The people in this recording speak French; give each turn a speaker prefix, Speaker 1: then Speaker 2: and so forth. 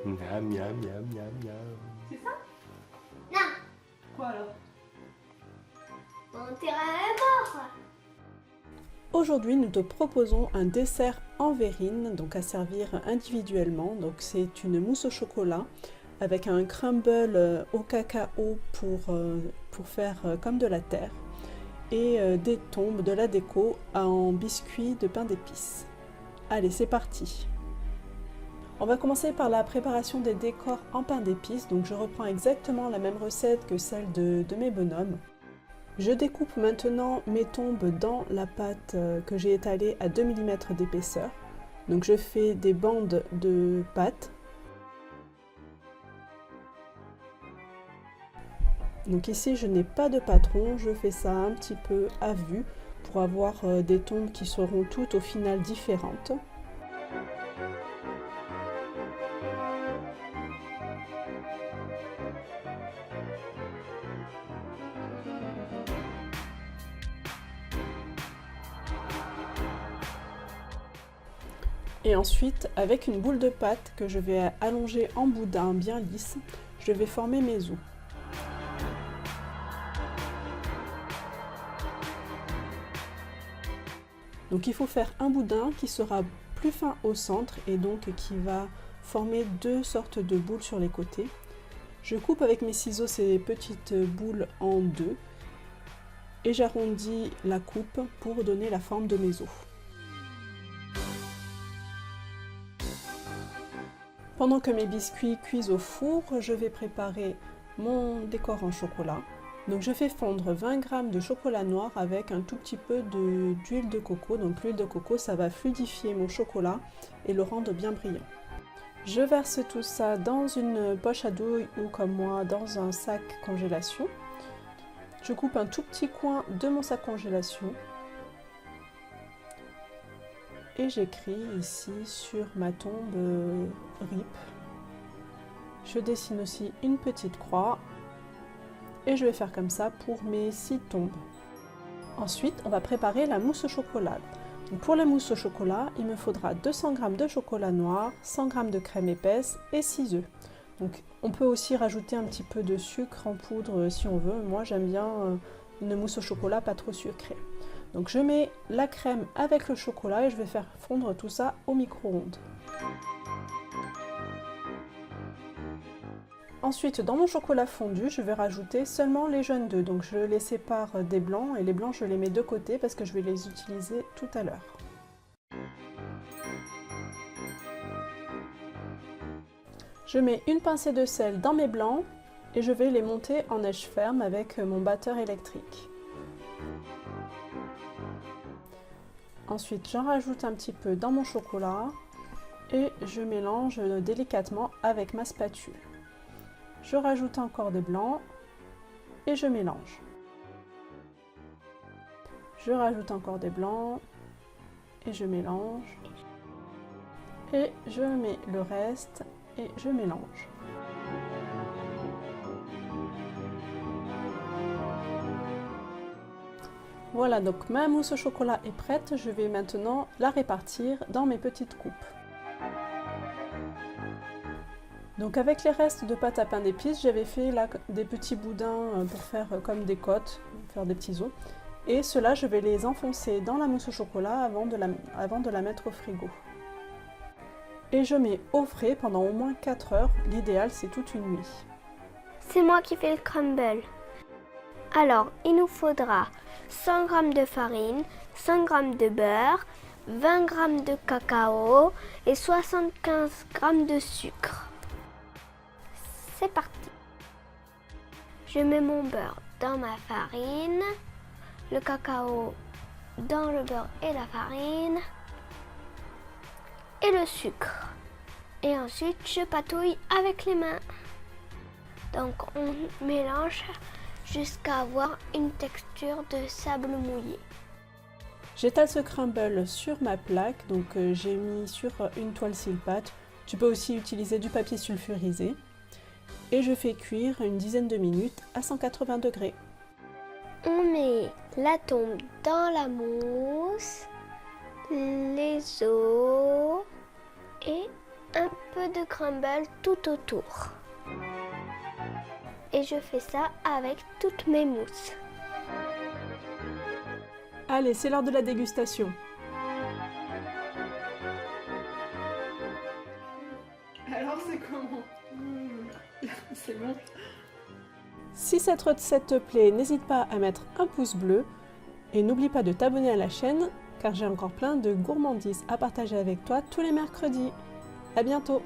Speaker 1: Miam, miam, miam, miam, miam.
Speaker 2: C'est ça?
Speaker 3: Non,
Speaker 2: Quoi alors?
Speaker 3: on tire à la mort.
Speaker 4: Aujourd'hui, nous te proposons un dessert en verrine, donc à servir individuellement. Donc c'est une mousse au chocolat avec un crumble au cacao pour faire comme de la terre et des tombes, de la déco en biscuits de pain d'épices. Allez, c'est parti! On va commencer par la préparation des décors en pain d'épices. Donc je reprends exactement la même recette que celle de mes bonhommes. Je découpe maintenant mes tombes dans la pâte que j'ai étalée à 2 mm d'épaisseur. Donc je fais des bandes de pâte. Donc ici je n'ai pas de patron, je fais ça un petit peu à vue pour avoir des tombes qui seront toutes au final différentes. Et ensuite, avec une boule de pâte que je vais allonger en boudin bien lisse, je vais former mes os. Donc il faut faire un boudin qui sera plus fin au centre et donc qui va former deux sortes de boules sur les côtés. Je coupe avec mes ciseaux ces petites boules en deux et j'arrondis la coupe pour donner la forme de mes os. Pendant que mes biscuits cuisent au four, je vais préparer mon décor en chocolat. Donc je fais fondre 20 g de chocolat noir avec un tout petit peu d'huile de coco. Donc l'huile de coco, ça va fluidifier mon chocolat et le rendre bien brillant. Je verse tout ça dans une poche à douille ou comme moi dans un sac congélation. Je coupe un tout petit coin de mon sac congélation. Et j'écris ici sur ma tombe RIP. Je dessine aussi une petite croix et je vais faire comme ça pour mes 6 tombes. Ensuite, on va préparer la mousse au chocolat. Donc pour la mousse au chocolat, il me faudra 200 g de chocolat noir, 100 g de crème épaisse et 6 œufs. Donc on peut aussi rajouter un petit peu de sucre en poudre si on veut. Moi j'aime bien une mousse au chocolat pas trop sucrée. Donc je mets la crème avec le chocolat et je vais faire fondre tout ça au micro-ondes. Ensuite, dans mon chocolat fondu, je vais rajouter seulement les jaunes d'œufs. Donc je les sépare des blancs et les blancs je les mets de côté parce que je vais les utiliser tout à l'heure. Je mets une pincée de sel dans mes blancs et je vais les monter en neige ferme avec mon batteur électrique. Ensuite, j'en rajoute un petit peu dans mon chocolat et je mélange délicatement avec ma spatule. Je rajoute encore des blancs et je mélange. Je rajoute encore des blancs et je mélange. Et je mets le reste et je mélange. Voilà, donc ma mousse au chocolat est prête, je vais maintenant la répartir dans mes petites coupes. Donc avec les restes de pâte à pain d'épices, j'avais fait là des petits boudins pour faire comme des côtes, faire des petits os. Et ceux-là, je vais les enfoncer dans la mousse au chocolat avant de la mettre au frigo. Et je mets au frais pendant au moins 4 heures, l'idéal c'est toute une nuit.
Speaker 3: C'est moi qui fais le crumble. Alors, il nous faudra 100 g de farine, 100 g de beurre, 20 g de cacao et 75 g de sucre. C'est parti. Je mets mon beurre dans ma farine, le cacao dans le beurre et la farine et le sucre. Et ensuite, je patouille avec les mains. Donc, on mélange jusqu'à avoir une texture de sable mouillé.
Speaker 4: J'étale ce crumble sur ma plaque, donc j'ai mis sur une toile cile-pâte. Tu peux aussi utiliser du papier sulfurisé. Et je fais cuire une dizaine de minutes à 180 degrés.
Speaker 3: On met la tombe dans la mousse, les os et un peu de crumble tout autour. Et je fais ça avec toutes mes mousses.
Speaker 4: Allez, c'est l'heure de la dégustation.
Speaker 2: Alors c'est comment? C'est bon.
Speaker 4: Si cette recette te plaît, n'hésite pas à mettre un pouce bleu et n'oublie pas de t'abonner à la chaîne car j'ai encore plein de gourmandises à partager avec toi tous les mercredis. À bientôt!